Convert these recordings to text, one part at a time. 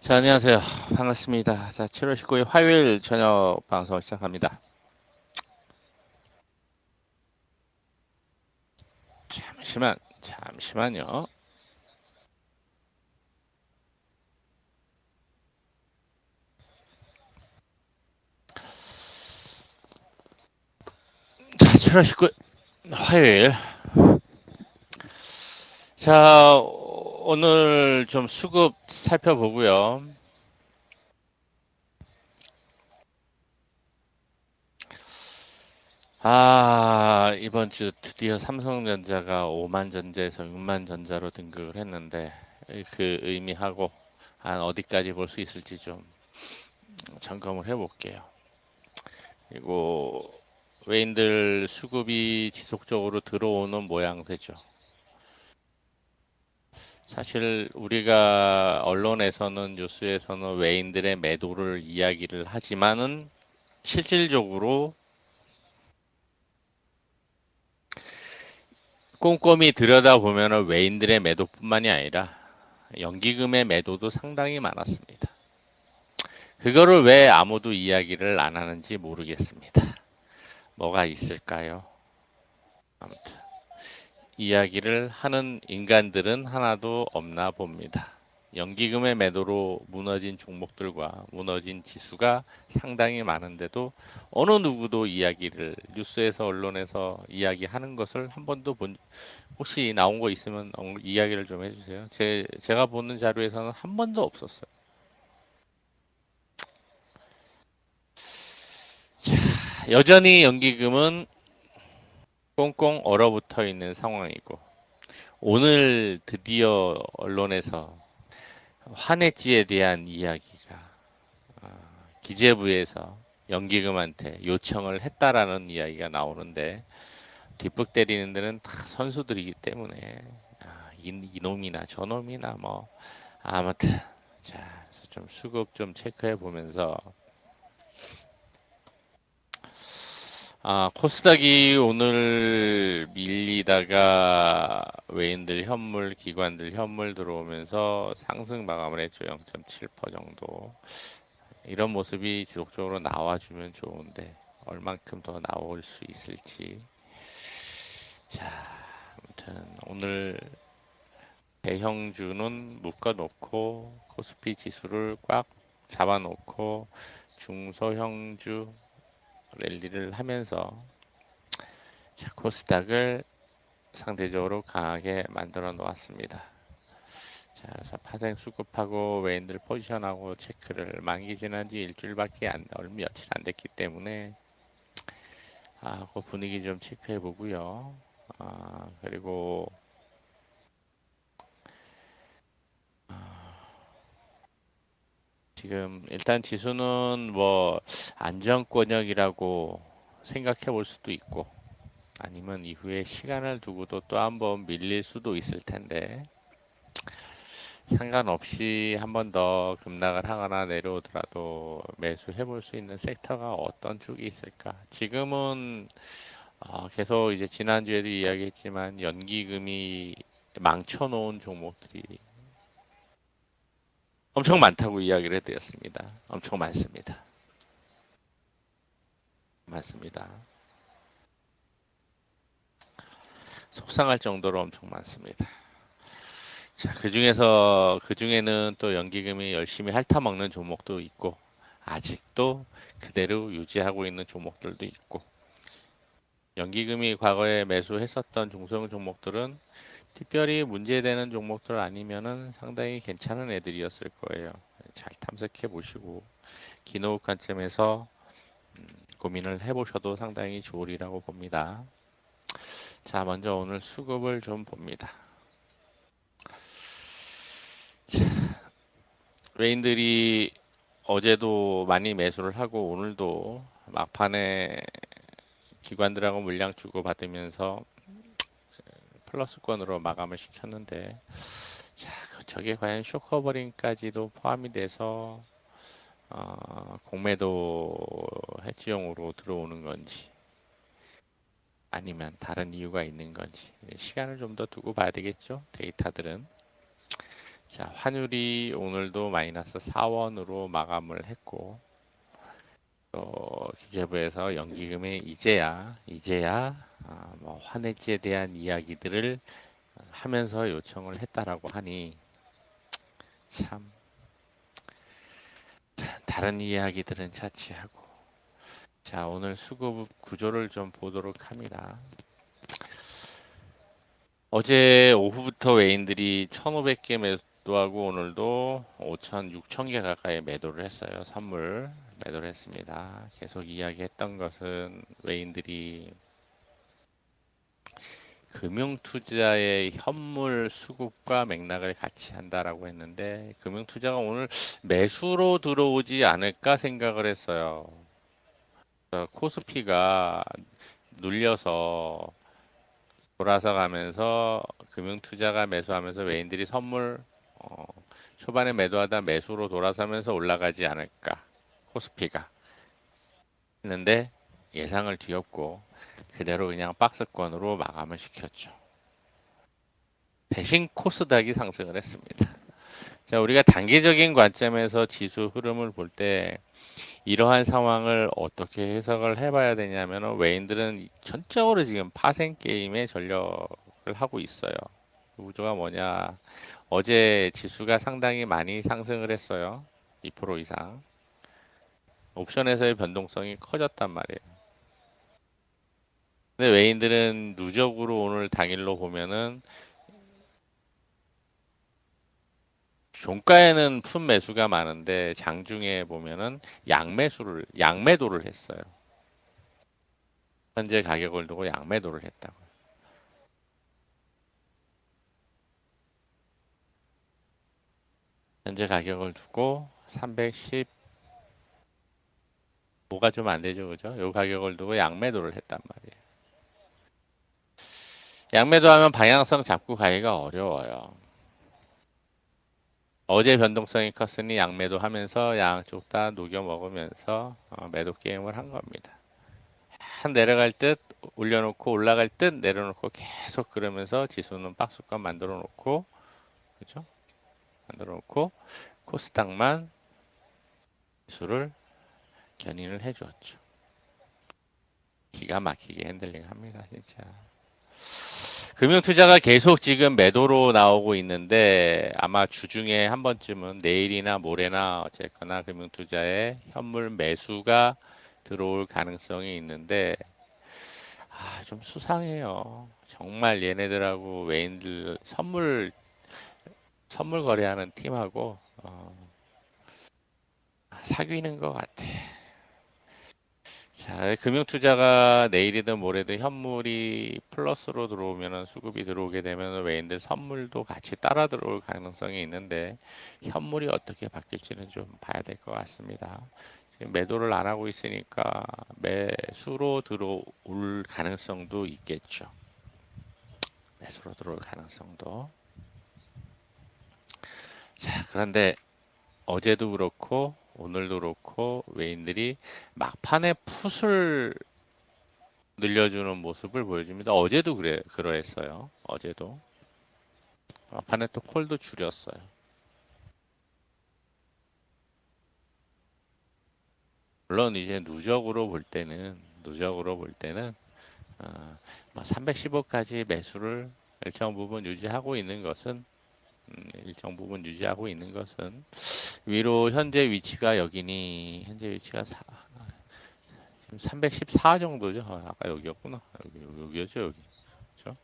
자, 안녕하세요. 반갑습니다. 자, 7월 19일 화요일 저녁 방송 시작합니다. 잠시만요. 자, 7월 19일 화요일. 자, 오늘 좀 수급 살펴보고요. 이번 주 드디어 삼성전자가 5만 전자에서 6만 전자로 등극을 했는데 그 의미하고 어디까지 볼 수 있을지 좀 점검을 해볼게요. 그리고 외인들 수급이 지속적으로 들어오는 모양새죠. 사실 우리가 언론에서는 뉴스에서는 외인들의 매도를 이야기를 하지만은 실질적으로 꼼꼼히 들여다보면 외인들의 매도뿐만이 아니라 연기금의 매도도 상당히 많았습니다. 그거를 왜 아무도 이야기를 안 하는지 모르겠습니다. 뭐가 있을까요? 아무튼 이야기를 하는 인간들은 하나도 없나 봅니다. 연기금의 매도로 무너진 종목들과 무너진 지수가 상당히 많은데도 어느 누구도 이야기를 뉴스에서 언론에서 이야기하는 것을 한 번도 혹시 나온 거 있으면 이야기를 좀 해주세요. 제가 보는 자료에서는 한 번도 없었어요. 자, 여전히 연기금은 꽁꽁 얼어붙어 있는 상황이고 오늘 드디어 언론에서 환해지에 대한 이야기가 기재부에서 연기금한테 요청을 했다라는 이야기가 나오는데 뒷북 때리는 데는 다 선수들이기 때문에 이놈이나 저놈이나 뭐 아무튼 자, 좀 수급 좀 체크해 보면서 코스닥이 오늘 밀리다가 외인들 현물, 기관들 현물 들어오면서 상승 마감을 했죠. 0.7% 정도. 이런 모습이 지속적으로 나와주면 좋은데 얼만큼 더 나올 수 있을지. 자, 아무튼 오늘 대형주는 묶어놓고 코스피 지수를 꽉 잡아놓고 중소형주 랠리를 하면서 자, 코스닥을 상대적으로 강하게 만들어 놓았습니다. 자, 그래서 파생 수급하고 외인들 포지션하고 체크를 만기 지난 지 일주일밖에 며칠 안 됐기 때문에 그 분위기 좀 체크해 보고요. 그리고 지금 일단 지수는 뭐 안정권역이라고 생각해 볼 수도 있고 아니면 이후에 시간을 두고도 또 한번 밀릴 수도 있을 텐데 상관없이 한 번 더 급락을 하거나 내려오더라도 매수해 볼 수 있는 섹터가 어떤 쪽이 있을까? 지금은 계속 이제 지난주에도 이야기했지만 연기금이 망쳐놓은 종목들이 엄청 많다고 이야기를 해드렸습니다. 엄청 많습니다. 많습니다. 속상할 정도로 엄청 많습니다. 자, 그중에는 또 연기금이 열심히 핥아먹는 종목도 있고 아직도 그대로 유지하고 있는 종목들도 있고 연기금이 과거에 매수했었던 중소형 종목들은 특별히 문제되는 종목들 아니면은 상당히 괜찮은 애들이었을 거예요. 잘 탐색해 보시고 기노 관점에서 고민을 해보셔도 상당히 좋으리라고 봅니다. 자, 먼저 오늘 수급을 좀 봅니다. 자, 외인들이 어제도 많이 매수를 하고 오늘도 막판에 기관들하고 물량 주고 받으면서 플러스권으로 마감을 시켰는데 자, 저게 과연 쇼커버링까지도 포함이 돼서 공매도 해지용으로 들어오는 건지 아니면 다른 이유가 있는 건지 시간을 좀 더 두고 봐야 되겠죠. 데이터들은. 자, 환율이 오늘도 마이너스 4원으로 마감을 했고, 또 기재부에서 연기금이 이제야 뭐 환해지에 대한 이야기들을 하면서 요청을 했다라고 하니 참 다른 이야기들은 차치하고. 자, 오늘 수급 구조를 좀 보도록 합니다. 어제 오후부터 외인들이 1,500개 매도하고 오늘도 5천, 6천 개 가까이 매도를 했어요. 선물 매도를 했습니다. 계속 이야기했던 것은 외인들이 금융투자의 현물 수급과 맥락을 같이 한다라고 했는데 금융투자가 오늘 매수로 들어오지 않을까 생각을 했어요. 코스피가 눌려서 돌아서 가면서 금융투자가 매수하면서 외인들이 선물 어, 초반에 매도하다 매수로 돌아서면서 올라가지 않을까 코스피가 했는데 예상을 뒤엎고 그대로 그냥 박스권으로 마감을 시켰죠. 대신 코스닥이 상승을 했습니다. 자, 우리가 단기적인 관점에서 지수 흐름을 볼 때 이러한 상황을 어떻게 해석을 해봐야 되냐면 외인들은 전적으로 지금 파생 게임에 전력을 하고 있어요. 구조가 뭐냐? 어제 지수가 상당히 많이 상승을 했어요. 2% 이상. 옵션에서의 변동성이 커졌단 말이에요. 근데 외인들은 누적으로 오늘 당일로 보면은 종가에는 푼 매수가 많은데 장중에 보면은 양매도를 했어요. 현재 가격을 두고 양매도를 했다고. 현재 가격을 두고 310 뭐가 좀 안 되죠, 그죠? 요 가격을 두고 양매도를 했단 말이에요. 양매도하면 방향성 잡고 가기가 어려워요. 어제 변동성이 컸으니 양매도 하면서 양쪽 다 녹여 먹으면서 매도 게임을 한 겁니다. 한 내려갈 듯 올려놓고 올라갈 듯 내려놓고 계속 그러면서 지수는 박스권 만들어 놓고 그죠? 만들어 놓고 코스닥만 지수를 견인을 해주었죠. 기가 막히게 핸들링 합니다, 진짜. 금융투자가 계속 지금 매도로 나오고 있는데 아마 주중에 한 번쯤은 내일이나 모레나 어쨌거나 금융투자에 현물 매수가 들어올 가능성이 있는데 좀 수상해요. 정말 얘네들하고 외인들 선물 거래하는 팀하고 사귀는 것 같아. 자, 금융투자가 내일이든 모레든 현물이 플러스로 들어오면 수급이 들어오게 되면 외인들 선물도 같이 따라 들어올 가능성이 있는데 현물이 어떻게 바뀔지는 좀 봐야 될 것 같습니다. 지금 매도를 안 하고 있으니까 매수로 들어올 가능성도 있겠죠. 매수로 들어올 가능성도. 자, 그런데 어제도 그렇고 오늘도 그렇고 외인들이 막판에 풋을 늘려주는 모습을 보여줍니다. 어제도 그러했어요. 어제도 막판에 또 콜도 줄였어요. 물론 이제 누적으로 볼 때는 315까지 매수를 일정 부분 유지하고 있는 것은 위로 현재 위치가 여기니 현재 위치가 314 정도죠. 아까 여기였구나. 여기였죠, 여기. 그렇죠?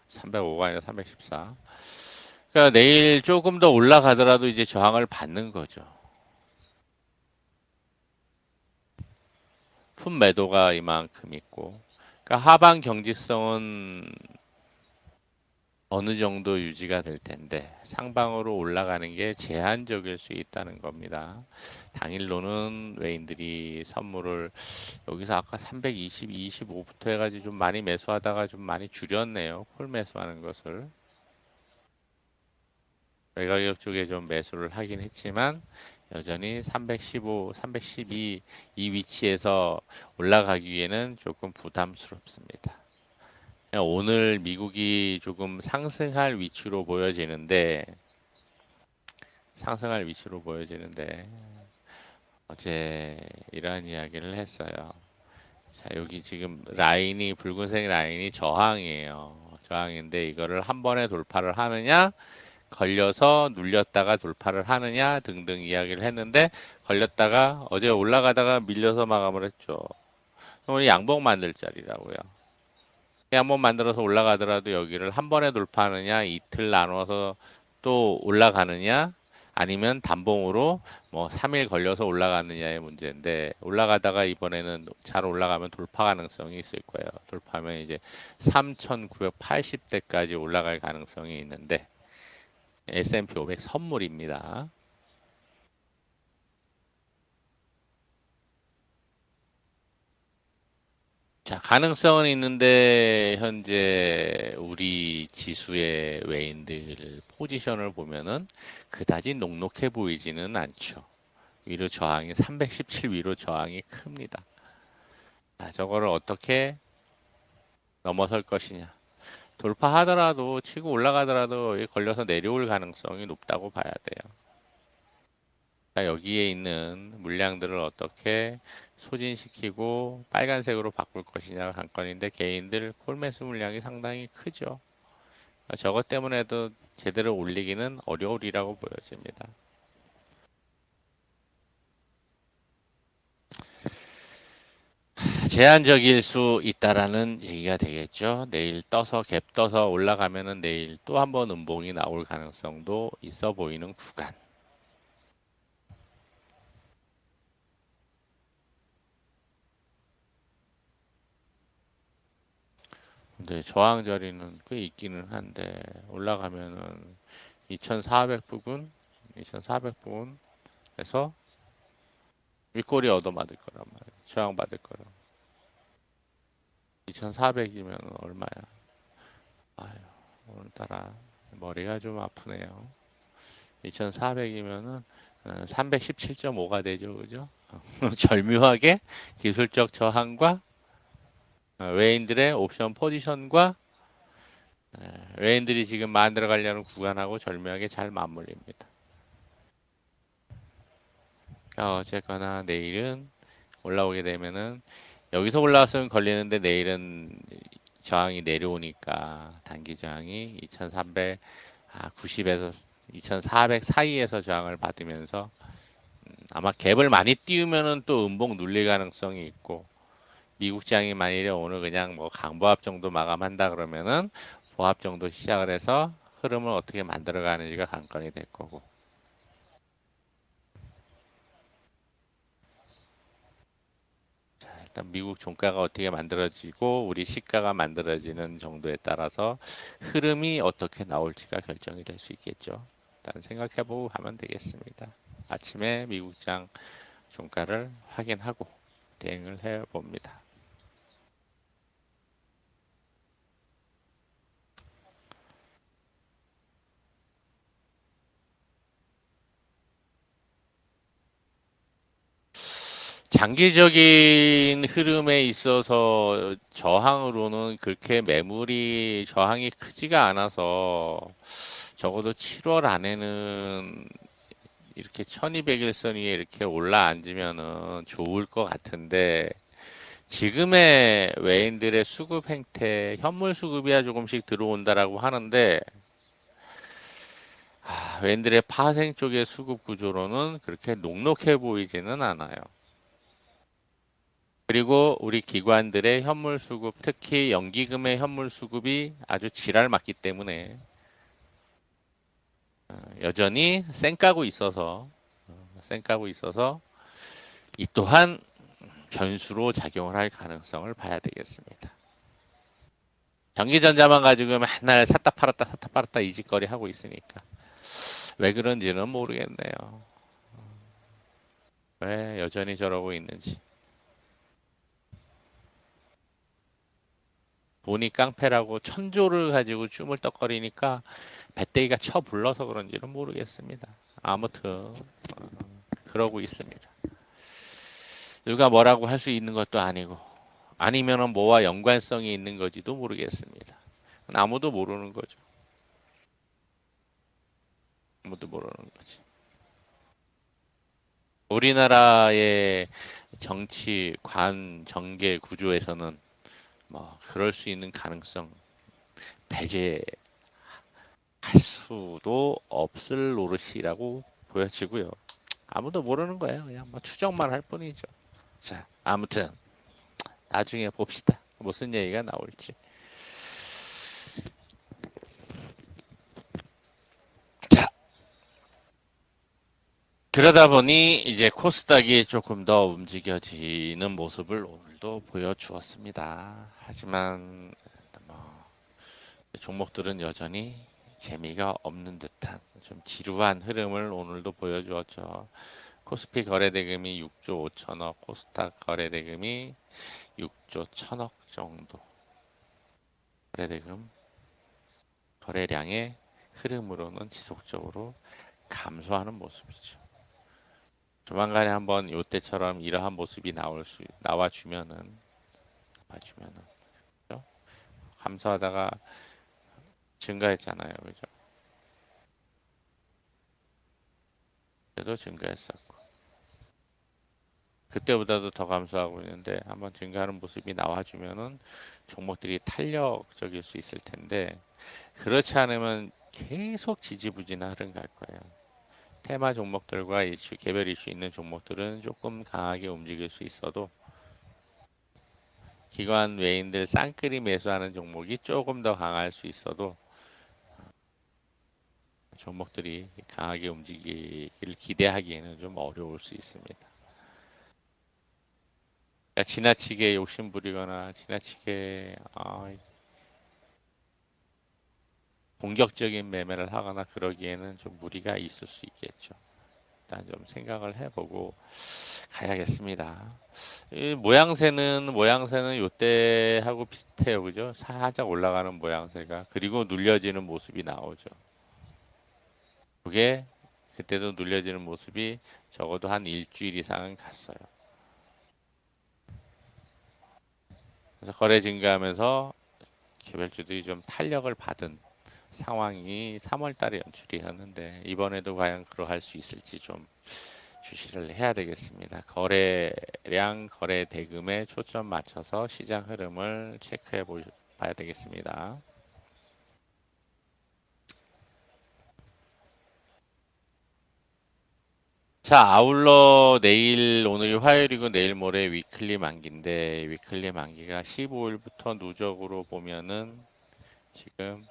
305가 아니라 314. 그러니까 내일 조금 더 올라가더라도 이제 저항을 받는 거죠. 품 매도가 이만큼 있고. 그러니까 하방 경직성은 어느 정도 유지가 될 텐데 상방으로 올라가는 게 제한적일 수 있다는 겁니다. 당일로는 외인들이 선물을 여기서 아까 320, 25부터 해가지고 좀 많이 매수하다가 좀 많이 줄였네요. 콜 매수하는 것을. 외가격 쪽에 좀 매수를 하긴 했지만 여전히 315, 312 이 위치에서 올라가기에는 조금 부담스럽습니다. 오늘 미국이 조금 상승할 위치로 보여지는데 상승할 위치로 보여지는데 어제 이러한 이야기를 했어요. 자, 여기 지금 라인이 붉은색 라인이 저항이에요. 저항인데 이거를 한 번에 돌파를 하느냐, 걸려서 눌렸다가 돌파를 하느냐 등등 이야기를 했는데 걸렸다가 어제 올라가다가 밀려서 마감을 했죠. 오늘 양봉 만들 자리라고요. 양봉 만들어서 올라가더라도 여기를 한 번에 돌파하느냐, 이틀 나눠서 또 올라가느냐, 아니면 단봉으로 뭐 3일 걸려서 올라가느냐의 문제인데 올라가다가 이번에는 잘 올라가면 돌파 가능성이 있을 거예요. 돌파하면 이제 3,980대까지 올라갈 가능성이 있는데 S&P 500 선물입니다. 자, 가능성은 있는데 현재 우리 지수의 외인들 포지션을 보면은 그다지 녹록해 보이지는 않죠. 위로 저항이 317 위로 저항이 큽니다. 자, 저거를 어떻게 넘어설 것이냐. 돌파하더라도 치고 올라가더라도 걸려서 내려올 가능성이 높다고 봐야 돼요. 자, 여기에 있는 물량들을 어떻게 소진시키고 빨간색으로 바꿀 것이냐가 관건인데 개인들 콜매수 물량이 상당히 크죠. 저것 때문에도 제대로 올리기는 어려우리라고 보여집니다. 제한적일 수 있다라는 얘기가 되겠죠. 내일 떠서 갭 떠서 올라가면은 내일 또 한 번 음봉이 나올 가능성도 있어 보이는 구간. 근데 저항 자리는 꽤 있기는 한데 올라가면은 2400부근, 2400부근에서 윗꼬리 얻어맞을 거란 말이에요. 저항 받을 거라. 2400이면 얼마야? 아유, 오늘따라 머리가 좀 아프네요. 2400이면은 317.5가 되죠, 그죠? 절묘하게 기술적 저항과 외인들의 옵션 포지션과 외인들이 지금 만들어 가려는 구간하고 절묘하게 잘 맞물립니다. 어쨌거나 내일은 올라오게 되면은 여기서 올라왔으면 걸리는데 내일은 저항이 내려오니까 단기 저항이 2390에서 2400 사이에서 저항을 받으면서 아마 갭을 많이 띄우면은 또 음봉 눌릴 가능성이 있고 미국장이 만일에 오늘 그냥 뭐 강보합 정도 마감한다 그러면은 보합 정도 시작을 해서 흐름을 어떻게 만들어 가는지가 관건이 될 거고. 자, 일단 미국 종가가 어떻게 만들어지고 우리 시가가 만들어지는 정도에 따라서 흐름이 어떻게 나올지가 결정이 될 수 있겠죠. 일단 생각해보고 가면 되겠습니다. 아침에 미국장 종가를 확인하고 대응을 해봅니다. 장기적인 흐름에 있어서 저항으로는 그렇게 매물이 저항이 크지가 않아서 적어도 7월 안에는 이렇게 1200일선 위에 이렇게 올라앉으면은 좋을 것 같은데 지금의 외인들의 수급 행태, 현물 수급이야 조금씩 들어온다라고 하는데 외인들의 파생 쪽의 수급 구조로는 그렇게 녹록해 보이지는 않아요. 그리고 우리 기관들의 현물 수급, 특히 연기금의 현물 수급이 아주 지랄 맞기 때문에 여전히 쌩까고 있어서 이 또한 변수로 작용을 할 가능성을 봐야 되겠습니다. 전기전자만 가지고 맨날 샀다 팔았다 이 짓거리 하고 있으니까 왜 그런지는 모르겠네요. 왜 여전히 저러고 있는지. 돈이 깡패라고 천조를 가지고 쭈물떡거리니까 배때기가 쳐 불러서 그런지는 모르겠습니다. 아무튼 그러고 있습니다. 누가 뭐라고 할 수 있는 것도 아니고 아니면은 뭐와 연관성이 있는 건지도 모르겠습니다. 아무도 모르는 거죠. 아무도 모르는 거지. 우리나라의 정치, 정계 구조에서는 뭐 그럴 수 있는 가능성 배제할 수도 없을 노릇이라고 보여지고요. 아무도 모르는 거예요. 그냥 뭐 추정만 할 뿐이죠. 자, 아무튼 나중에 봅시다. 무슨 얘기가 나올지. 자, 그러다 보니 이제 코스닥이 조금 더 움직여지는 모습을 오늘도 보여주었습니다. 하지만 뭐 종목들은 여전히 재미가 없는 듯한 좀 지루한 흐름을 오늘도 보여주었죠. 코스피 거래대금이 6조 5천억, 코스닥 거래대금이 6조 1천억 정도. 거래대금 거래량의 흐름으로는 지속적으로 감소하는 모습이죠. 조만간에 한번 요때처럼 이러한 모습이 나와주면은 그죠? 감소하다가 증가했잖아요, 그죠? 그때도 증가했었고 그때보다도 더 감소하고 있는데 한번 증가하는 모습이 나와주면은 종목들이 탄력적일 수 있을 텐데 그렇지 않으면 계속 지지부진한 흐름 갈 거예요. 테마 종목들과 개별 이슈 있는 종목들은 조금 강하게 움직일 수 있어도 기관 외인들 쌍끌이 매수하는 종목이 조금 더 강할 수 있어도 종목들이 강하게 움직이길 기대하기에는 좀 어려울 수 있습니다. 그러니까 지나치게 욕심부리거나 지나치게 공격적인 매매를 하거나 그러기에는 좀 무리가 있을 수 있겠죠. 일단 좀 생각을 해보고 가야겠습니다. 이 모양새는 요때하고 비슷해요, 그죠? 살짝 올라가는 모양새가 그리고 눌려지는 모습이 나오죠. 그게 그때도 눌려지는 모습이 적어도 한 일주일 이상은 갔어요. 그래서 거래 증가하면서 개별주들이 좀 탄력을 받은 상황이 3월 달에 연출이 었는데 이번에도 과연 그러할 수 있을지 좀 주시를 해야 되겠습니다. 거래량, 거래 대금에 초점 맞춰서 시장 흐름을 체크해 봐야 되겠습니다. 자, 아울러 오늘이 화요일이고 내일 모레 위클리 만기인데 위클리 만기가 15일부터 누적으로 보면은 지금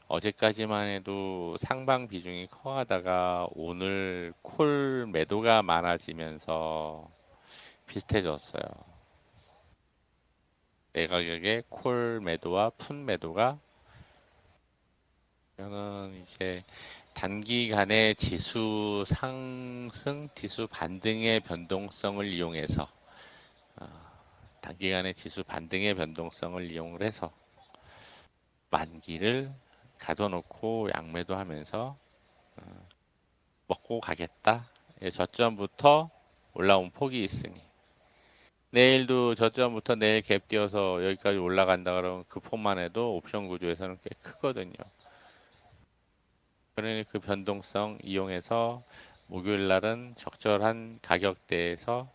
어제까지만 해도 상방 비중이 커가다가 오늘 콜 매도가 많아지면서 비슷해졌어요. 내 가격에 콜 매도와 풋 매도가 그러면 이제 단기간의 지수 상승, 지수 반등의 변동성을 이용해서 어, 단기간의 지수 반등의 변동성을 이용을 해서 만기를 가둬놓고 양매도 하면서 먹고 가겠다. 예, 저점부터 올라온 폭이 있으니 내일도 저점부터 내일 갭 띄어서 여기까지 올라간다 그러면 그 폭만 해도 옵션 구조에서는 꽤 크거든요. 그러니 그 변동성 이용해서 목요일 날은 적절한 가격대에서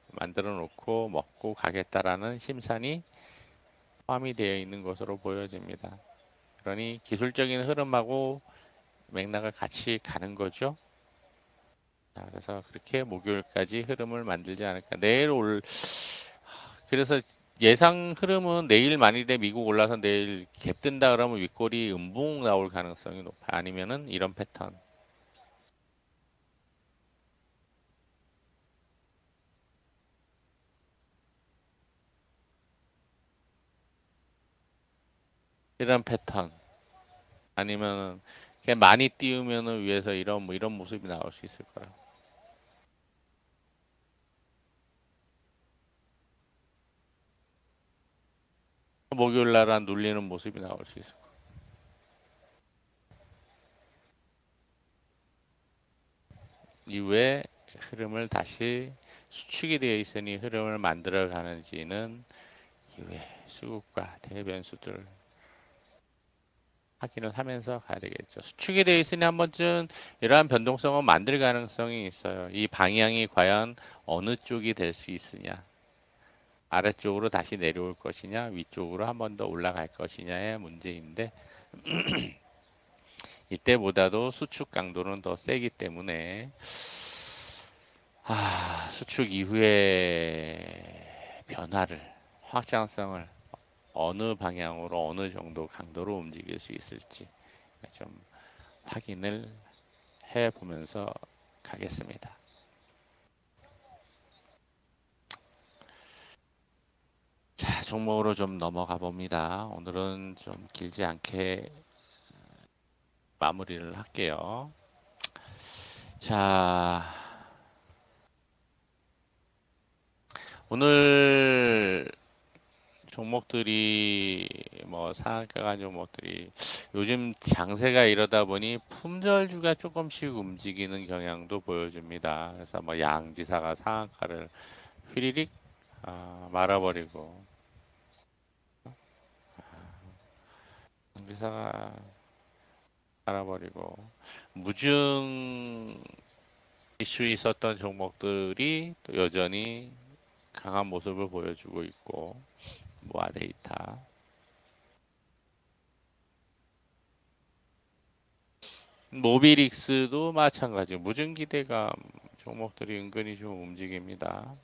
만들어 놓고 먹고 가겠다라는 심산이 포함이 되어 있는 것으로 보여집니다. 그러니 기술적인 흐름하고 맥락을 같이 가는 거죠. 자, 그래서 그렇게 목요일까지 흐름을 만들지 않을까. 그래서 예상 흐름은 내일 만일에 미국 올라서 내일 갭 뜬다 그러면 윗골이 음봉 나올 가능성이 높아. 아니면은 이런 패턴. 이런 패턴. 아니면은 그냥 많이 띄우면은 위에서 이런 모습이 나올 수 있을 거야. 목요일 날은 눌리는 모습이 나올 수 있을 거야. 이후에 흐름을 다시 수축이 되어 있으니 흐름을 만들어 가는지는 이후에 수급과 대변수들 확인을 하면서 가야 되겠죠. 수축이 되어 있으니 한 번쯤 이러한 변동성은 만들 가능성이 있어요. 이 방향이 과연 어느 쪽이 될 수 있으냐. 아래쪽으로 다시 내려올 것이냐, 위쪽으로 한 번 더 올라갈 것이냐의 문제인데 이때보다도 수축 강도는 더 세기 때문에 수축 이후의 변화를, 확장성을 어느 방향으로 어느 정도 강도로 움직일 수 있을지 좀 확인을 해 보면서 가겠습니다. 자, 종목으로 좀 넘어가 봅니다. 오늘은 좀 길지 않게 마무리를 할게요. 자, 오늘 종목들이 뭐 상한가 간 종목들이 요즘 장세가 이러다 보니 품절주가 조금씩 움직이는 경향도 보여줍니다. 그래서 뭐 양지사가 상한가를 휘리릭 말아버리고 양지사가 말아버리고 무중 이슈 있었던 종목들이 또 여전히 강한 모습을 보여주고 있고 모아데이터 모비릭스도 마찬가지 무증기대감 종목들이 은근히 좀 움직입니다.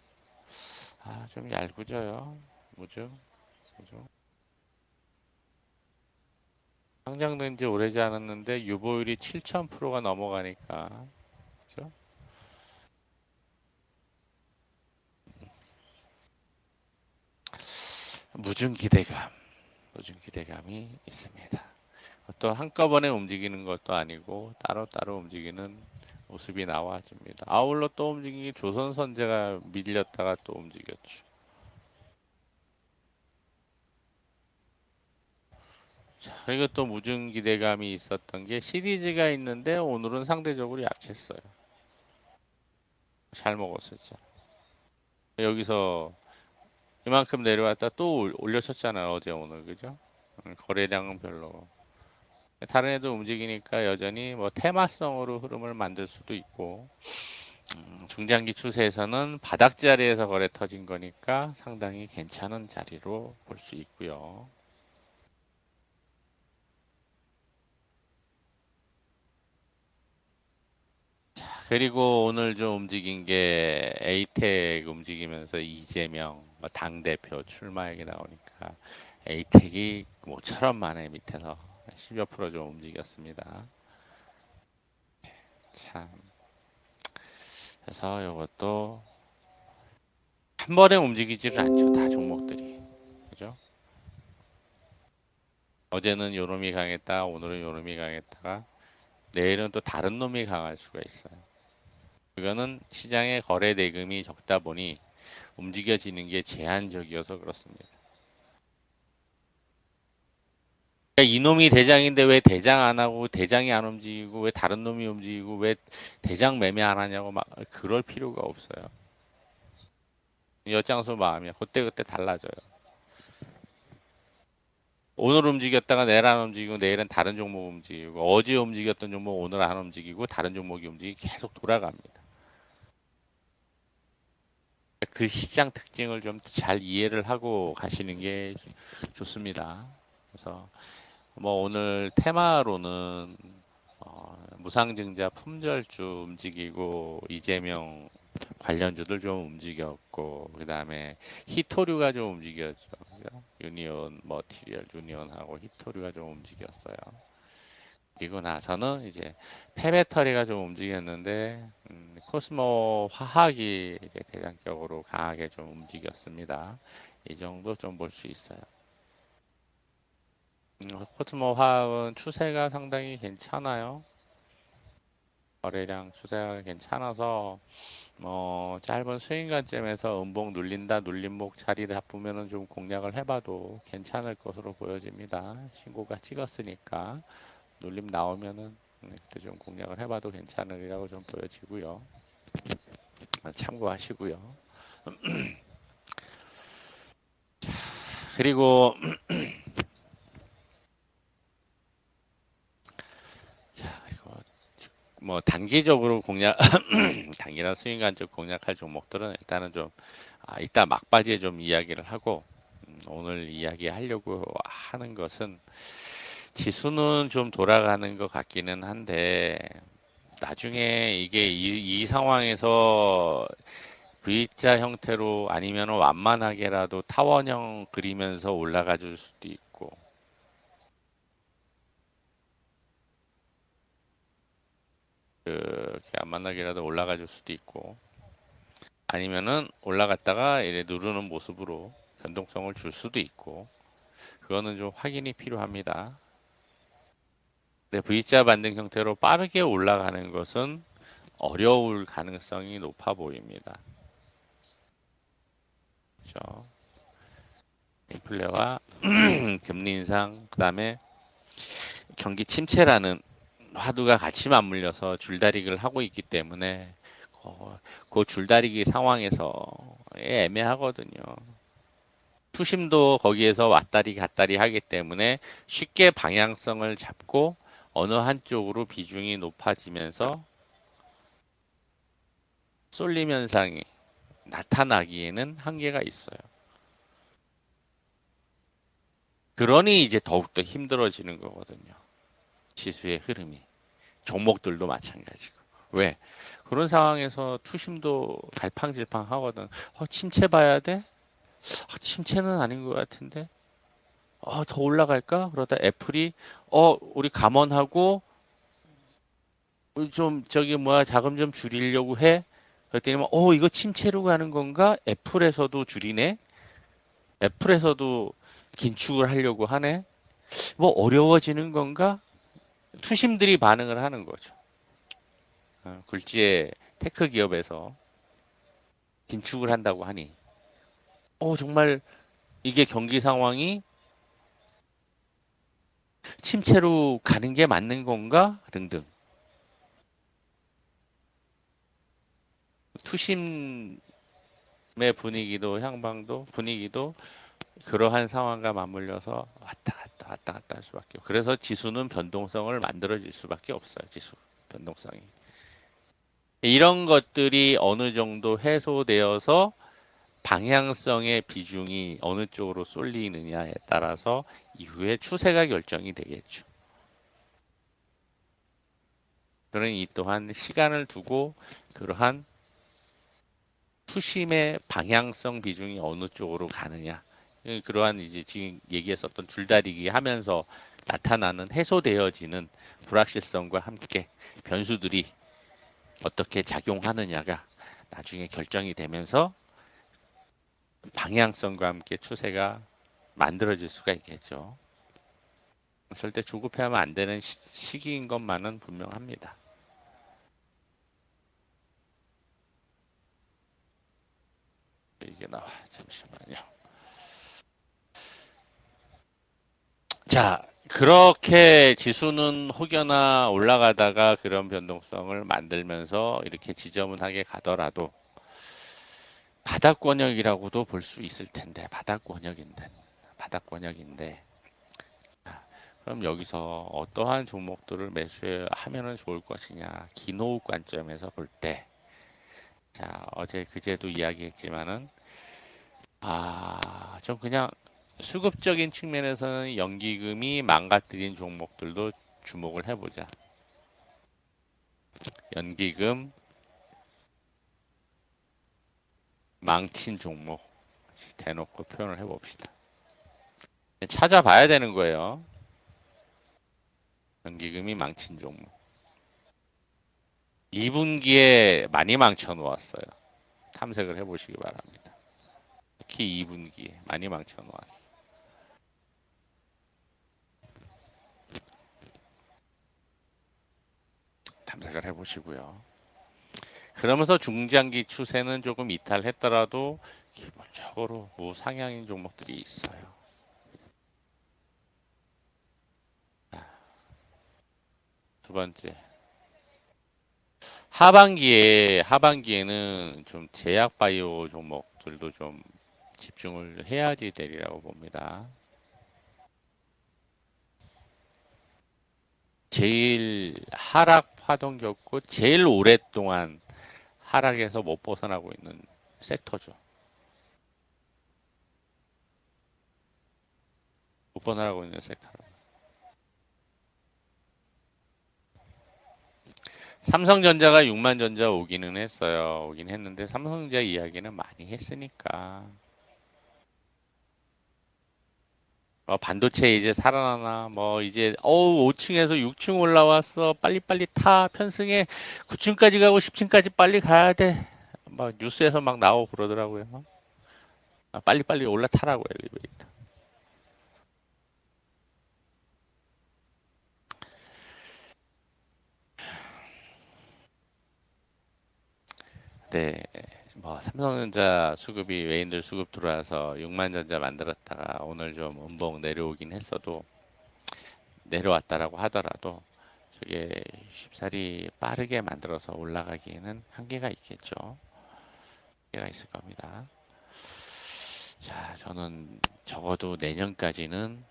좀 얄궂어요. 무증. 그죠? 상장된 지 오래지 않았는데 유보율이 7,000%가 넘어가니까 그죠? 무증기대감이 있습니다. 또 한꺼번에 움직이는 것도 아니고 따로따로 움직이는 모습이 나와집니다. 아울러 또 움직이기 조선선제가 밀렸다가 또 움직였죠. 자, 그리고 또 무증기대감이 있었던 게 시리즈가 있는데 오늘은 상대적으로 약했어요. 잘 먹었었죠. 여기서 이만큼 내려왔다 또 올려쳤잖아요. 어제 오늘 그죠? 거래량은 별로. 다른 애도 움직이니까 여전히 뭐 테마성으로 흐름을 만들 수도 있고 중장기 추세에서는 바닥 자리에서 거래 터진 거니까 상당히 괜찮은 자리로 볼 수 있고요. 그리고 오늘 좀 움직인 게 에이텍 움직이면서 이재명 당대표 출마 얘기 나오니까 에이텍이 모처럼 만에 밑에서 10여 프로 좀 움직였습니다. 참. 그래서 이것도 한 번에 움직이지를 않죠. 다 종목들이. 그죠? 어제는 요 놈이 강했다. 오늘은 요 놈이 강했다가 내일은 또 다른 놈이 강할 수가 있어요. 그거는 시장의 거래 대금이 적다 보니 움직여지는 게 제한적이어서 그렇습니다. 그러니까 이놈이 대장인데 왜 대장 안 하고 대장이 안 움직이고 왜 다른 놈이 움직이고 왜 대장 매매 안 하냐고 막 그럴 필요가 없어요. 엿장수 마음이야. 그때그때 달라져요. 오늘 움직였다가 내일 안 움직이고 내일은 다른 종목 움직이고 어제 움직였던 종목 오늘 안 움직이고 다른 종목이 움직이고 계속 돌아갑니다. 그 시장 특징을 좀 잘 이해를 하고 가시는 게 좋습니다. 그래서 뭐 오늘 테마로는 무상증자 품절주 움직이고 이재명 관련주들 좀 움직였고 그 다음에 히토류가 좀 움직였죠. 그죠? 유니온 머티리얼 유니온하고 히토류가 좀 움직였어요. 그리고 나서는 이제 페베터리가 좀 움직였는데 코스모 화학이 이제 대장적으로 강하게 좀 움직였습니다. 이 정도 좀 볼 수 있어요. 코스모 화학은 추세가 상당히 괜찮아요. 거래량 추세가 괜찮아서 짧은 스윙 관점에서 음봉 눌린다 눌림목 자리 잡으면은 좀 공략을 해봐도 괜찮을 것으로 보여집니다. 신고가 찍었으니까 눌림 나오면은 그때 좀 공략을 해봐도 괜찮으리라고 좀 보여지고요. 참고하시고요. 그리고 뭐 단기적으로 공략 단기나 수익간접 공략할 종목들은 일단은 좀 이따 막바지에 좀 이야기를 하고 오늘 이야기하려고 하는 것은 지수는 좀 돌아가는 것 같기는 한데 나중에 이게 이 상황에서 V자 형태로 아니면 완만하게라도 타원형 그리면서 올라가 줄 수도 있고 그렇게 완만하게라도 올라가 줄 수도 있고 아니면은 올라갔다가 이래 누르는 모습으로 변동성을 줄 수도 있고 그거는 좀 확인이 필요합니다. 근데 V자 반등 형태로 빠르게 올라가는 것은 어려울 가능성이 높아 보입니다. 그렇죠? 인플레와 금리 인상, 그다음에 경기 침체라는 화두가 같이 맞물려서 줄다리기를 하고 있기 때문에 그 줄다리기 상황에서 애매하거든요. 투심도 거기에서 왔다리 갔다리 하기 때문에 쉽게 방향성을 잡고 어느 한쪽으로 비중이 높아지면서 쏠림 현상이 나타나기에는 한계가 있어요. 그러니 이제 더욱더 힘들어지는 거거든요. 지수의 흐름이. 종목들도 마찬가지고. 왜? 그런 상황에서 투심도 갈팡질팡 하거든. 침체 봐야 돼? 침체는 아닌 것 같은데? 더 올라갈까? 그러다 애플이, 우리 감원하고, 좀, 저기, 뭐야, 자금 좀 줄이려고 해? 그랬더니, 이거 침체로 가는 건가? 애플에서도 줄이네? 애플에서도 긴축을 하려고 하네? 뭐, 어려워지는 건가? 투심들이 반응을 하는 거죠. 굴지의 테크 기업에서 긴축을 한다고 하니, 정말 이게 경기 상황이 침체로 가는 게 맞는 건가? 등등. 투심의 분위기도 향방도 분위기도 그러한 상황과 맞물려서 왔다 갔다 할 수밖에 없고 그래서 지수는 변동성을 만들어질 수밖에 없어요. 지수 변동성이. 이런 것들이 어느 정도 해소되어서 방향성의 비중이 어느 쪽으로 쏠리느냐에 따라서 이후에 추세가 결정이 되겠죠. 그러니 이 또한 시간을 두고 그러한 투심의 방향성 비중이 어느 쪽으로 가느냐. 그러한 이제 지금 얘기했었던 줄다리기 하면서 나타나는 해소되어지는 불확실성과 함께 변수들이 어떻게 작용하느냐가 나중에 결정이 되면서 방향성과 함께 추세가 만들어질 수가 있겠죠. 절대 조급해하면 안 되는 시기인 것만은 분명합니다. 이게 나와. 잠시만요. 자, 그렇게 지수는 혹여나 올라가다가 그런 변동성을 만들면서 이렇게 지저분하게 가더라도 바닥 권역이라고도 볼 수 있을 텐데 바닥 권역인데 그럼 여기서 어떠한 종목들을 매수하면 좋을 것이냐 기노후 관점에서 볼 때 자, 어제 그제도 이야기했지만은 좀 그냥 수급적인 측면에서는 연기금이 망가뜨린 종목들도 주목을 해보자. 연기금 망친 종목 대놓고 표현을 해봅시다. 찾아봐야 되는 거예요. 연기금이 망친 종목. 2분기에 많이 망쳐 놓았어요. 탐색을 해보시기 바랍니다. 특히 2분기에 많이 망쳐 놓았어. 탐색을 해보시고요. 그러면서 중장기 추세는 조금 이탈했더라도 기본적으로 무상향인 종목들이 있어요. 두 번째, 하반기에는 좀 제약 바이오 종목들도 좀 집중을 해야지 되리라고 봅니다. 제일 하락 파동 겪고 제일 오랫동안 하락에서 못 벗어나고 있는 섹터죠. 못 벗어나고 있는 섹터. 삼성전자가 6만 전자 오기는 했어요. 오긴 했는데 삼성전자 이야기는 많이 했으니까. 반도체 이제 살아나나 뭐 이제 5층에서 6층 올라왔어. 빨리빨리 타. 편승해. 9층까지 가고 10층까지 빨리 가야 돼. 막 뉴스에서 막 나오고 그러더라고요. 빨리빨리 올라타라고 엘리베이터. 네. 뭐 삼성전자 수급이 외인들 수급 들어와서 6만 전자 만들었다가 오늘 좀 음봉 내려오긴 했어도 내려왔다라고 하더라도 저게 쉽사리 빠르게 만들어서 올라가기에는 한계가 있겠죠. 한계가 있을 겁니다. 자, 저는 적어도 내년까지는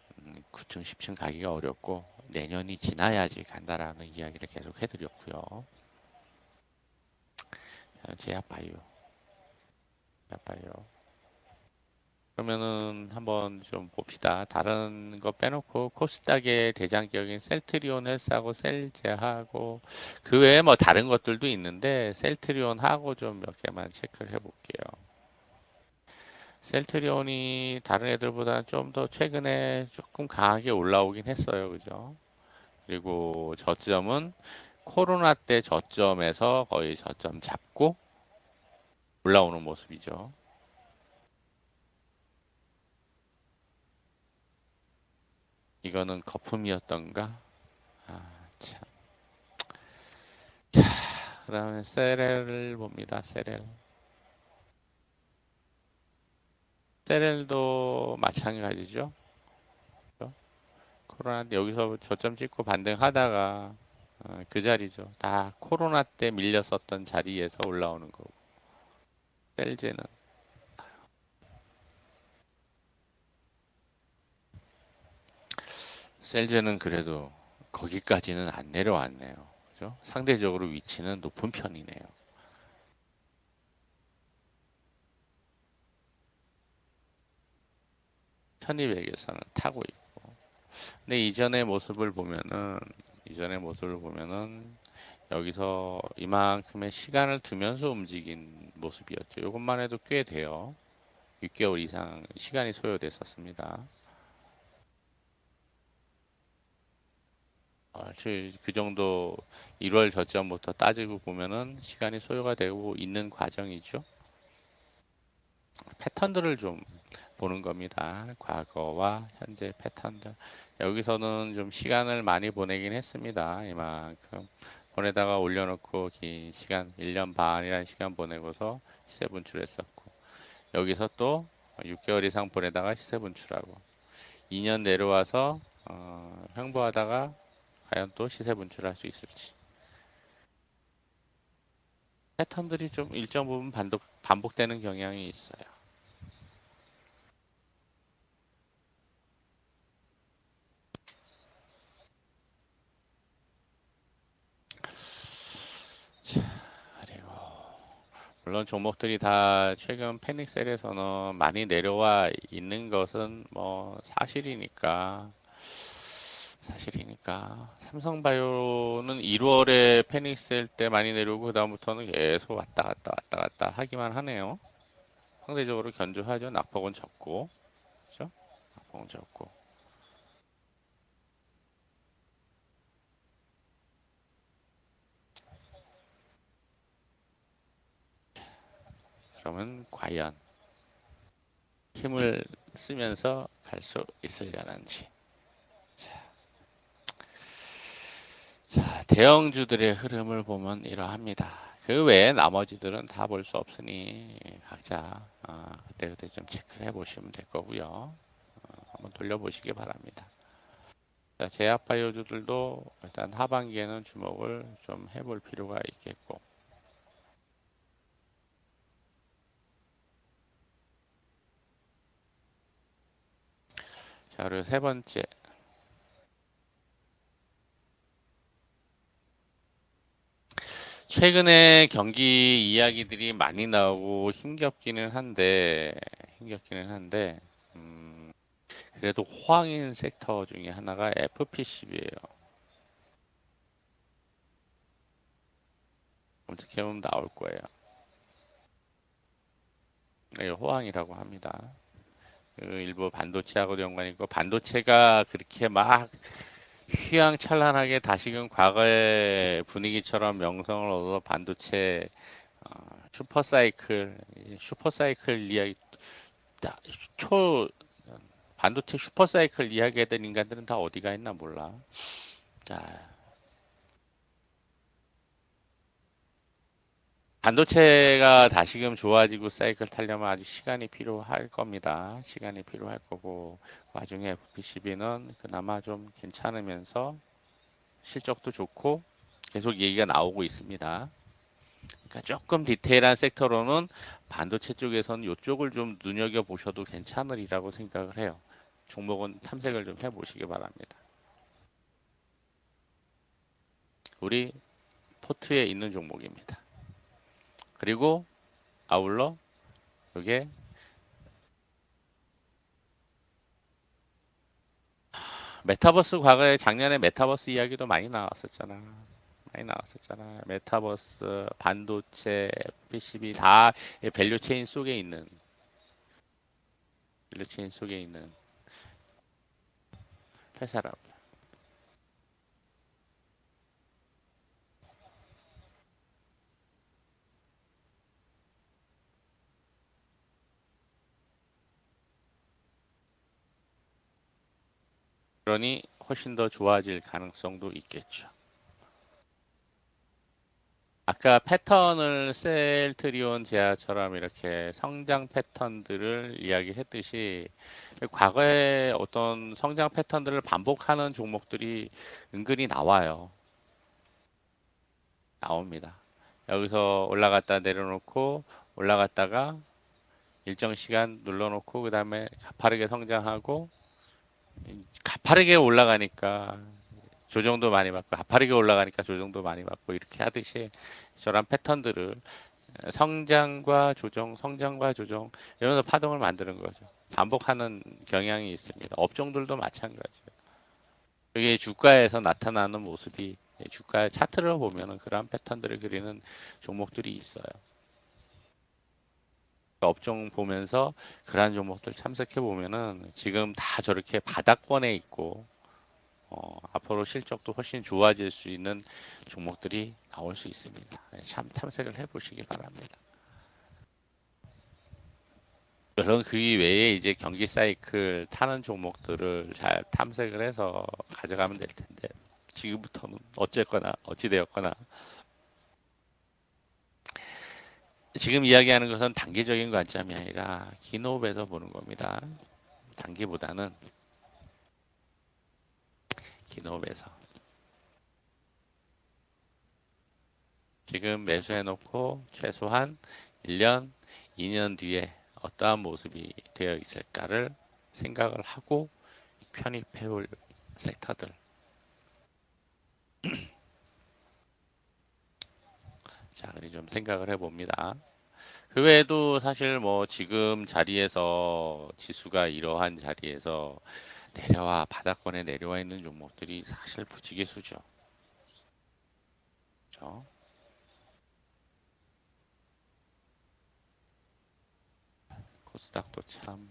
9층, 10층 가기가 어렵고 내년이 지나야지 간다라는 이야기를 계속 해드렸고요. 제약바이오, 제약바이오. 그러면은 한번 좀 봅시다. 다른 거 빼놓고 코스닥의 대장격인 셀트리온 헬스하고 셀제하고 그 외에 뭐 다른 것들도 있는데 셀트리온하고 좀 몇 개만 체크를 해볼게요. 셀트리온이 다른 애들보다 좀 더 최근에 조금 강하게 올라오긴 했어요. 그죠? 그리고 저점은 코로나 때 저점에서 거의 저점 잡고 올라오는 모습이죠. 이거는 거품이었던가? 아, 참. 그다음에 세렐을 봅니다. 세렐. 세렐도 마찬가지죠. 코로나 때 여기서 저점 찍고 반등하다가 그 자리죠. 다 코로나 때 밀렸었던 자리에서 올라오는 거고. 셀제는 셀제는 그래도 거기까지는 안 내려왔네요. 그죠? 상대적으로 위치는 높은 편이네요. 1200에서는 타고 있고. 근데 이전의 모습을 보면은 여기서 이만큼의 시간을 두면서 움직인 모습이었죠. 이것만 해도 꽤 돼요. 6개월 이상 시간이 소요됐었습니다. 그 정도 1월 저점부터 따지고 보면은 시간이 소요가 되고 있는 과정이죠. 패턴들을 좀 보는 겁니다. 과거와 현재 패턴들. 여기서는 좀 시간을 많이 보내긴 했습니다. 이만큼 보내다가 올려놓고 긴 시간, 1년 반이라는 시간 보내고서 시세 분출했었고 여기서 또 6개월 이상 보내다가 시세 분출하고 2년 내려와서 횡보하다가 과연 또 시세 분출할 수 있을지 패턴들이 좀 일정 부분 반복되는 경향이 있어요. 자, 그리고 물론 종목들이 다 최근 패닉셀에서는 많이 내려와 있는 것은 뭐 사실이니까 삼성바이오는 1월에 패닉셀 때 많이 내려오고 그다음부터는 계속 왔다 갔다 하기만 하네요. 상대적으로 견조하죠. 낙폭은 적고, 그렇죠? 낙폭은 적고. 그러면 과연 힘을 쓰면서 갈 수 있으려는지. 자, 자, 대형주들의 흐름을 보면 이러합니다. 그 외에 나머지들은 다 볼 수 없으니 각자 그때그때 좀 체크를 해보시면 될 거고요. 한번 돌려보시기 바랍니다. 자, 제약바이오주들도 일단 하반기에는 주목을 좀 해볼 필요가 있겠고. 자, 그리고 세 번째. 최근에 경기 이야기들이 많이 나오고 힘겹기는 한데, 음, 그래도 호황인 섹터 중에 하나가 FPCB예요. 검색해보면 나올 거예요. 네, 호황이라고 합니다. 그 일부 반도체하고도 연관이 있고, 반도체가 그렇게 막 휘황찬란하게 다시금 과거의 분위기처럼 명성을 얻어 반도체 슈퍼사이클 이야기, 초 반도체 슈퍼사이클 이야기하던 인간들은 다 어디가 있나 몰라. 자, 반도체가 다시금 좋아지고 사이클 타려면 아직 시간이 필요할 겁니다. 시간이 필요할 거고, 와중에 FPCB는 그나마 좀 괜찮으면서 실적도 좋고 계속 얘기가 나오고 있습니다. 그러니까 조금 디테일한 섹터로는 반도체 쪽에서는 이쪽을 좀 눈여겨 보셔도 괜찮으리라고 생각을 해요. 종목은 탐색을 좀 해보시기 바랍니다. 우리 포트에 있는 종목입니다. 그리고 아울러 이게 메타버스 과거에 작년에 메타버스 이야기도 많이 나왔었잖아. 많이 나왔었잖아. 메타버스, 반도체, PCB 다 밸류체인 속에 있는 밸류체인 속에 있는 회사라고. 그러니 훨씬 더 좋아질 가능성도 있겠죠. 아까 패턴을 셀트리온 제아처럼 이렇게 성장 패턴들을 이야기했듯이 과거에 어떤 성장 패턴들을 반복하는 종목들이 은근히 나와요. 나옵니다. 여기서 올라갔다 내려놓고 올라갔다가 일정 시간 눌러놓고 그 다음에 가파르게 성장하고 가파르게 올라가니까 조정도 많이 받고 가파르게 올라가니까 조정도 많이 받고 이렇게 하듯이 저런 패턴들을 성장과 조정, 성장과 조정 이러면서 파동을 만드는 거죠. 반복하는 경향이 있습니다. 업종들도 마찬가지예요. 그게 주가에서 나타나는 모습이 주가 차트를 보면은 그러한 패턴들을 그리는 종목들이 있어요. 업종 보면서 그러한 종목들 참석해 보면은 지금 다 저렇게 바닥권에 있고 앞으로 실적도 훨씬 좋아질 수 있는 종목들이 나올 수 있습니다. 참 탐색을 해보시기 바랍니다. 물론 그 이외에 이제 경기 사이클 타는 종목들을 잘 탐색을 해서 가져가면 될 텐데 지금부터는 어쨌거나 어찌되었거나 지금 이야기하는 것은 단기적인 관점이 아니라 긴 호흡에서 보는 겁니다. 단기보다는 긴 호흡에서 지금 매수해 놓고 최소한 1년, 2년 뒤에 어떠한 모습이 되어 있을까를 생각을 하고 편입해 올 섹터들. 자, 그리 좀 생각을 해 봅니다. 그 외에도 사실 뭐 지금 자리에서 지수가 이러한 자리에서 내려와 바닥권에 내려와 있는 종목들이 사실 부지기수죠. 그렇죠? 코스닥도 참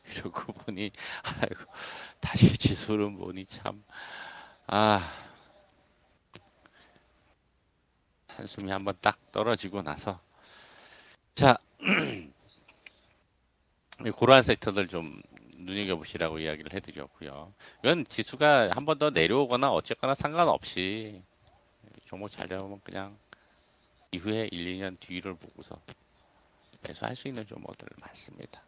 이러고 보니 아이고 다시 지수를 보니 참 아, 한숨이 한번 딱 떨어지고 나서 자, 그러한 섹터들 좀 눈여겨보시라고 이야기를 해드렸고요. 이건 지수가 한 번 더 내려오거나 어쨌거나 상관없이 종목 잘 되면 그냥 이후에 1, 2년 뒤를 보고서 매수할 수 있는 종목들 많습니다.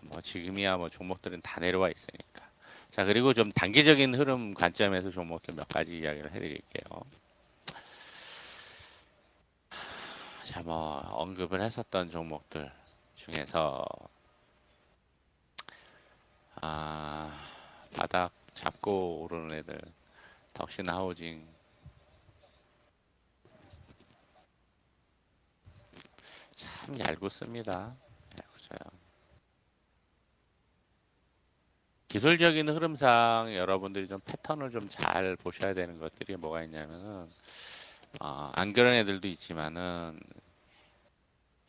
뭐 지금이야 뭐 종목들은 다 내려와 있으니까. 자, 그리고 좀 단기적인 흐름 관점에서 종목들 몇 가지 이야기를 해드릴게요. 자, 뭐 언급을 했었던 종목들 중에서 바닥 잡고 오르는 애들 덕신 하우징 참 얄궂습니다. 얄궂어요. 기술적인 흐름상 여러분들이 좀 패턴을 좀 잘 보셔야 되는 것들이 뭐가 있냐면은 안 그런 애들도 있지만은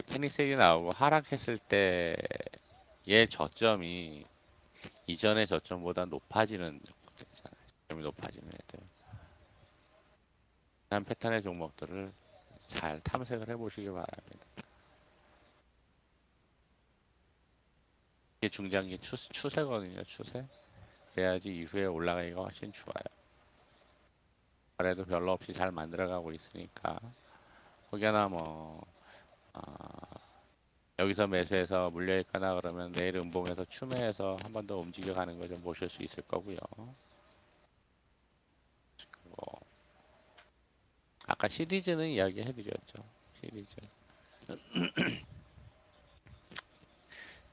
페닉셀이 나오고 하락했을 때의 저점이 이전의 저점보다 높아지는 것들 있잖아요. 점이 높아지는 애들. 그런 패턴의 종목들을 잘 탐색을 해보시기 바랍니다. 이게 중장기 추세거든요. 추세. 그래야지 이후에 올라가기가 훨씬 좋아요. 그래도 별로 없이 잘 만들어가고 있으니까 혹여나 뭐 여기서 매수해서 물려있거나 그러면 내일 음봉에서 추매해서 한 번 더 움직여가는 거 좀 보실 수 있을 거고요. 그리고 아까 시리즈는 이야기해드렸죠. 시리즈.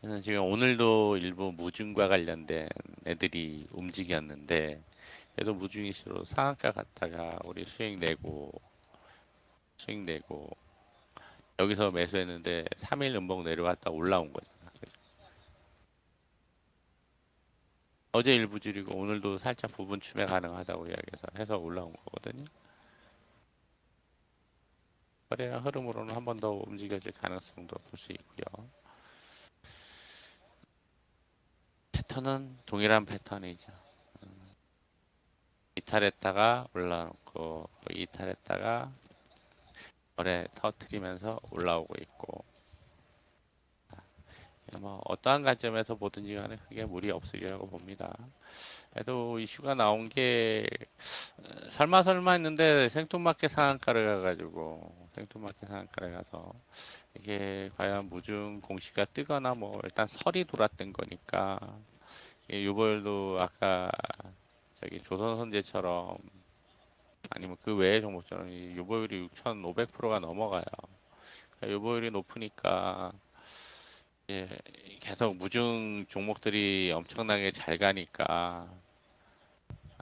그래서 지금 오늘도 일부 무중과 관련된 애들이 움직였는데 그래도 무중이수로 상한가 갔다가 우리 수익 내고 여기서 매수했는데 3일 음봉 내려갔다 올라온 거잖아. 그죠? 어제 일부 줄이고 오늘도 살짝 부분 추매 가능하다고 이야기해서 올라온 거거든요. 거래량 흐름으로는 한 번 더 움직여질 가능성도 볼 수 있고요. 패턴은 동일한 패턴이죠. 이탈했다가 올라오고 이탈했다가 거래 터트리면서 올라오고 있고 뭐 어떠한 관점에서 보든지 간에 크게 무리 없으리라고 봅니다. 그래도 이슈가 나온 게 설마 했는데 생뚱맞게 상한가를 가가지고 생뚱맞게 상한가를 가서 이게 과연 무중 공시가 뜨거나 뭐 일단 설이 돌았던 거니까 유볼도 아까 저기 조선선제처럼 아니면 그 외의 종목처럼 이 유보율이 6,500%가 넘어가요. 그러니까 유보율이 높으니까 예, 계속 무중 종목들이 엄청나게 잘 가니까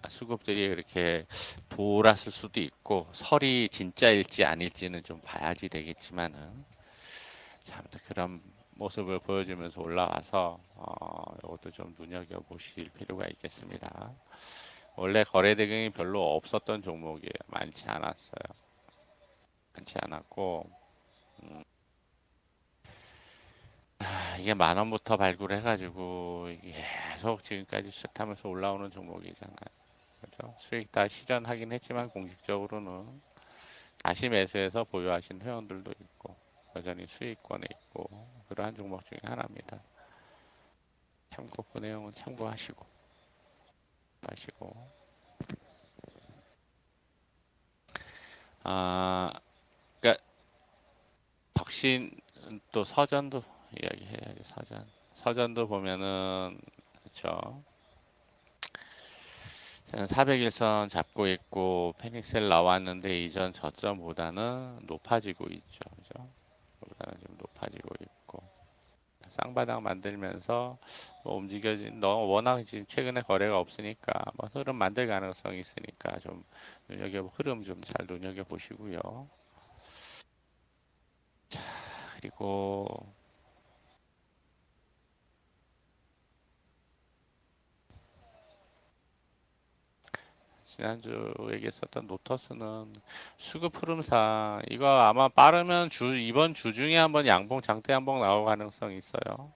수급들이 그렇게 돌았을 수도 있고 설이 진짜일지 아닐지는 좀 봐야지 되겠지만은 참 그런 모습을 보여주면서 올라와서 이것도 좀 눈여겨 보실 필요가 있겠습니다. 원래 거래 대금이 별로 없었던 종목이에요. 많지 않았어요. 많지 않았고 이게 10,000원부터 발굴해가지고 계속 지금까지 슛하면서 올라오는 종목이잖아요. 그렇죠? 수익 다 실현하긴 했지만 공식적으로는 다시 매수해서 보유하신 회원들도 있고 여전히 수익권에 있고 그러한 종목 중에 하나입니다. 참고 그 내용은 참고하시고 아 그러니까 덕신 또 서전도 이야기해야지 서전도 보면은 그렇죠. 400일선 잡고 있고 페닉셀 나왔는데 이전 저점보다는 높아지고 있죠. 그죠? 보다는 좀 높아지고 있고 쌍바닥 만들면서 뭐 움직여진 너 워낙 지금 최근에 거래가 없으니까 뭐 흐름 만들 가능성이 있으니까 좀 흐름 좀 잘 눈여겨 보시고요. 자, 그리고 지난주 얘기했었던 노터스는 수급 흐름상 이거 아마 빠르면 이번 주 중에 한번 양봉 장대 한번 나올 가능성이 있어요.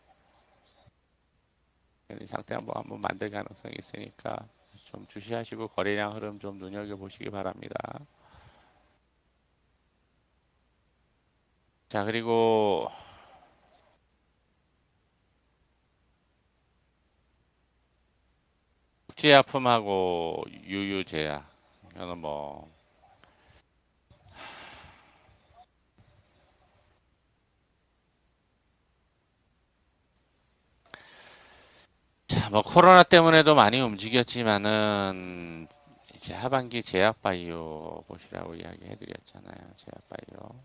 장대 한번 만들 가능성이 있으니까 좀 주시하시고 거래량 흐름 좀 눈여겨 보시기 바랍니다. 자, 그리고 국제약품하고 유유제약 이거는 뭐 자, 뭐 코로나 때문에도 많이 움직였지만은 이제 하반기 제약바이오 보시라고 이야기해드렸잖아요. 제약바이오.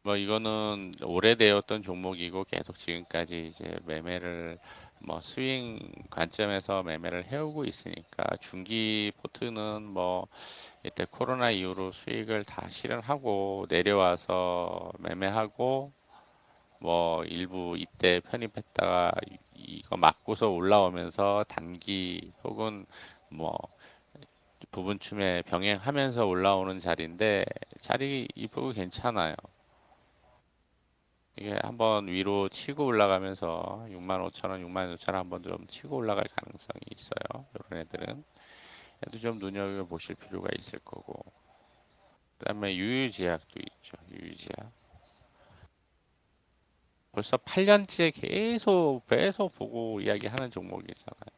뭐 이거는 오래되었던 종목이고 계속 지금까지 이제 매매를 뭐 스윙 관점에서 매매를 해오고 있으니까 중기 포트는 뭐 이때 코로나 이후로 수익을 다 실현하고 내려와서 매매하고 뭐 일부 이때 편입했다가 이거 맞고서 올라오면서 단기 혹은 뭐 부분춤에 병행하면서 올라오는 자리인데 자리 이쁘고 괜찮아요. 이게 한번 위로 치고 올라가면서 65,000원, 66,000원 한번 좀 치고 올라갈 가능성이 있어요. 이런 애들은 얘도 좀 눈여겨보실 필요가 있을 거고. 그다음에 유유제약도 있죠. 유유제약. 벌써 8년째 계속 보고 이야기하는 종목이잖아요.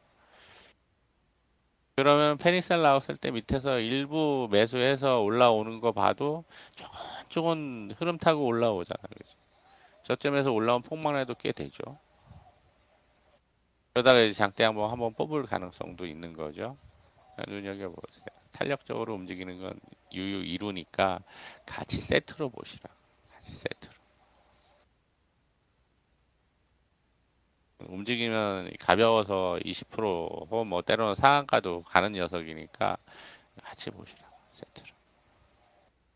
그러면 페닉셀 나왔을 때 밑에서 일부 매수해서 올라오는 거 봐도 조금 흐름 타고 올라오잖아요. 그죠? 저점에서 올라온 폭망에도 꽤 되죠. 그러다가 이제 장대 한번 뽑을 가능성도 있는 거죠. 눈여겨보세요. 탄력적으로 움직이는 건 유유 이루니까 같이 세트로 보시라. 같이 세트로. 움직이면 가벼워서 20% 혹은 뭐 때로는 상한가도 가는 녀석이니까 같이 보시라. 세트로.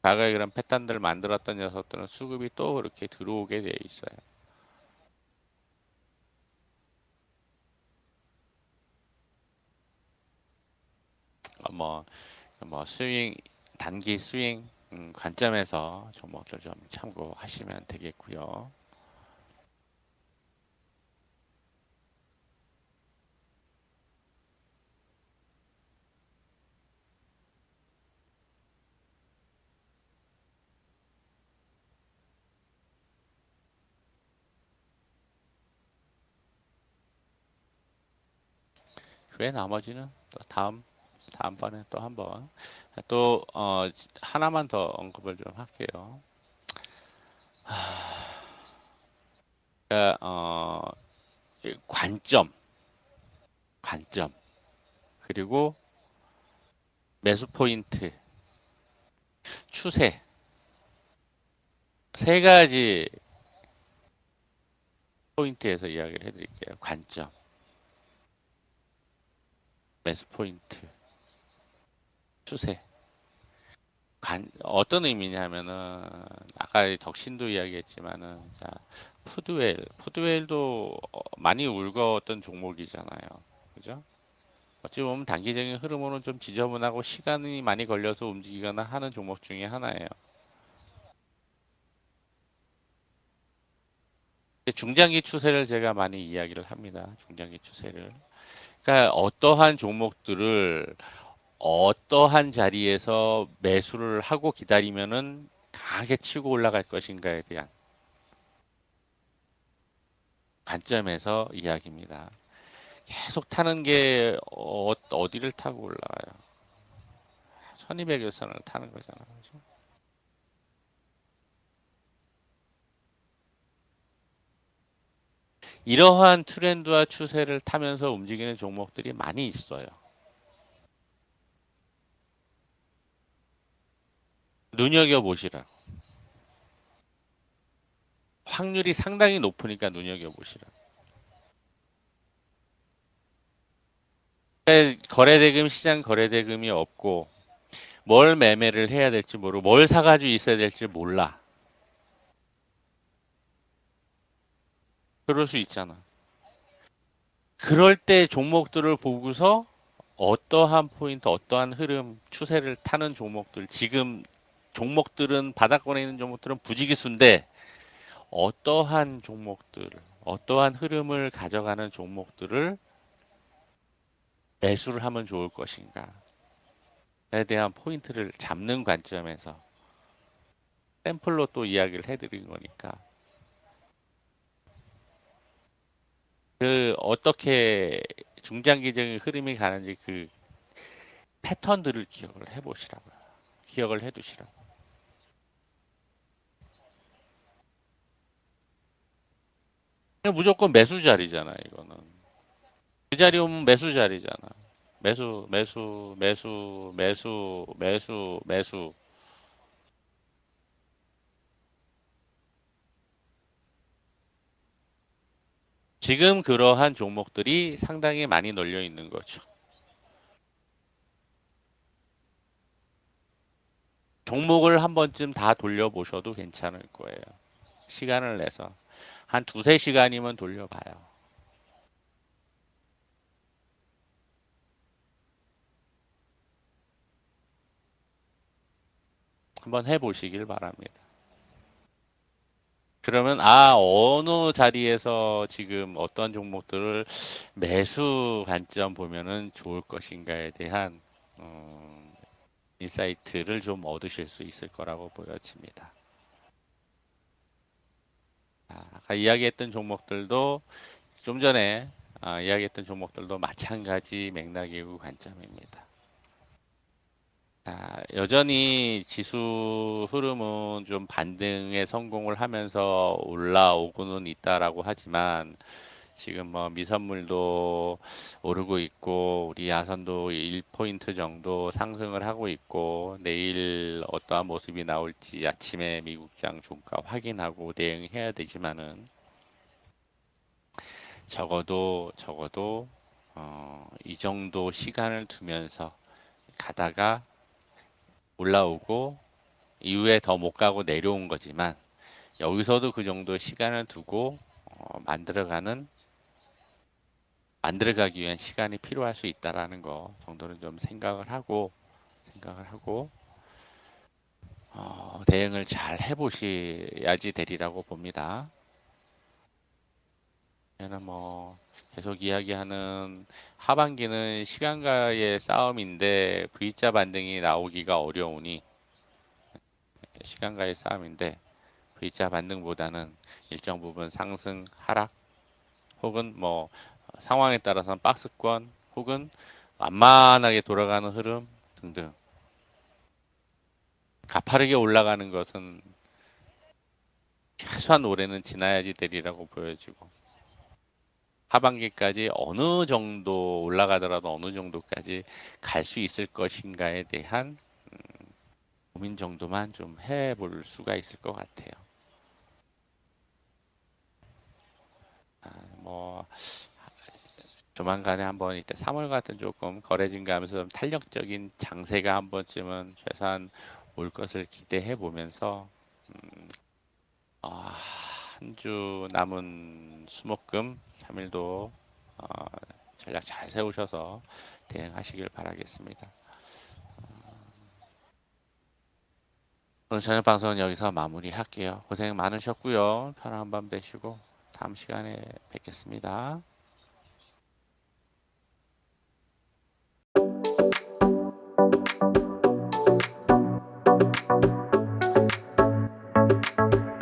과거에 그런 패턴들을 만들었던 녀석들은 수급이 또 그렇게 들어오게 돼 있어요. 뭐, 뭐 스윙, 단기 스윙 관점에서 종목들 좀 참고하시면 되겠고요. 그 외 나머지는 또 다음번에 또 한번 또 하나만 더 언급을 좀 할게요. 그러니까, 관점 그리고 매수 포인트, 추세 세 가지 포인트에서 이야기를 해드릴게요. 관점, 매수 포인트, 추세. 어떤 의미냐면은 아까 덕신도 이야기했지만은 자, 푸드웰도 많이 울거웠던 종목이잖아요. 그죠? 어찌 보면 단기적인 흐름으로는 좀 지저분하고 시간이 많이 걸려서 움직이거나 하는 종목 중에 하나예요. 중장기 추세를 제가 많이 이야기를 합니다. 중장기 추세를. 그러니까 어떠한 종목들을 어떠한 자리에서 매수를 하고 기다리면은 강하게 치고 올라갈 것인가에 대한 관점에서 이야기입니다. 계속 타는 게 어디를 타고 올라가요? 1200일선을 타는 거잖아요. 그죠? 이러한 트렌드와 추세를 타면서 움직이는 종목들이 많이 있어요. 눈여겨보시라. 확률이 상당히 높으니까 눈여겨보시라. 거래대금 시장 거래대금이 없고 뭘 매매를 해야 될지 모르고 뭘 사가지고 있어야 될지 몰라. 그럴 수 있잖아. 그럴 때 종목들을 보고서 어떠한 포인트, 어떠한 흐름, 추세를 타는 종목들, 지금 종목들은 바닥권에 있는 종목들은 부지기수인데 어떠한 종목들, 어떠한 흐름을 가져가는 종목들을 매수를 하면 좋을 것인가에 대한 포인트를 잡는 관점에서 샘플로 또 이야기를 해드린 거니까 그 어떻게 중장기적인 흐름이 가는지 그 패턴들을 기억을 해보시라고요. 기억을 해두시라고. 무조건 매수 자리잖아, 이거는. 그 자리 오면 매수 자리잖아. 매수, 매수, 매수, 매수, 매수, 매수. 지금 그러한 종목들이 상당히 많이 널려 있는 거죠. 종목을 한 번쯤 다 돌려보셔도 괜찮을 거예요. 시간을 내서 한 두세 시간이면 돌려봐요. 한번 해보시길 바랍니다. 그러면 어느 자리에서 지금 어떤 종목들을 매수 관점 보면은 좋을 것인가에 대한 인사이트를 좀 얻으실 수 있을 거라고 보여집니다. 아까 이야기했던 종목들도 좀 전에 이야기했던 종목들도 마찬가지 맥락이고 관점입니다. 여전히 지수 흐름은 좀 반등에 성공을 하면서 올라오고는 있다라고 하지만 지금 뭐 미선물도 오르고 있고 우리 야선도 1포인트 정도 상승을 하고 있고 내일 어떠한 모습이 나올지 아침에 미국장 종가 확인하고 대응해야 되지만은 적어도 이 정도 시간을 두면서 가다가 올라오고 이후에 더 못 가고 내려온 거지만 여기서도 그 정도 시간을 두고 만들어가기 위한 시간이 필요할 수 있다라는 거 정도는 좀 생각을 하고 대응을 잘 해보셔야지 되리라고 봅니다. 저는 뭐 계속 이야기하는 하반기는 시간과의 싸움인데 V자 반등이 나오기가 어려우니 시간과의 싸움인데 V자 반등보다는 일정 부분 상승 하락 혹은 뭐 상황에 따라서는 박스권 혹은 완만하게 돌아가는 흐름 등등 가파르게 올라가는 것은 최소한 올해는 지나야지 되리라고 보여지고 하반기까지 어느 정도 올라가더라도 어느 정도까지 갈 수 있을 것인가에 대한 고민 정도만 좀 해볼 수가 있을 것 같아요. 뭐 조만간에 한번 이때 3월 같은 조금 거래 증가하면서 좀 탄력적인 장세가 한 번쯤은 최소한 올 것을 기대해 보면서 한 주 남은 수목금 3일도 전략 잘 세우셔서 대응하시길 바라겠습니다. 오늘 저녁 방송은 여기서 마무리할게요. 고생 많으셨고요. 편안한 밤 되시고 다음 시간에 뵙겠습니다.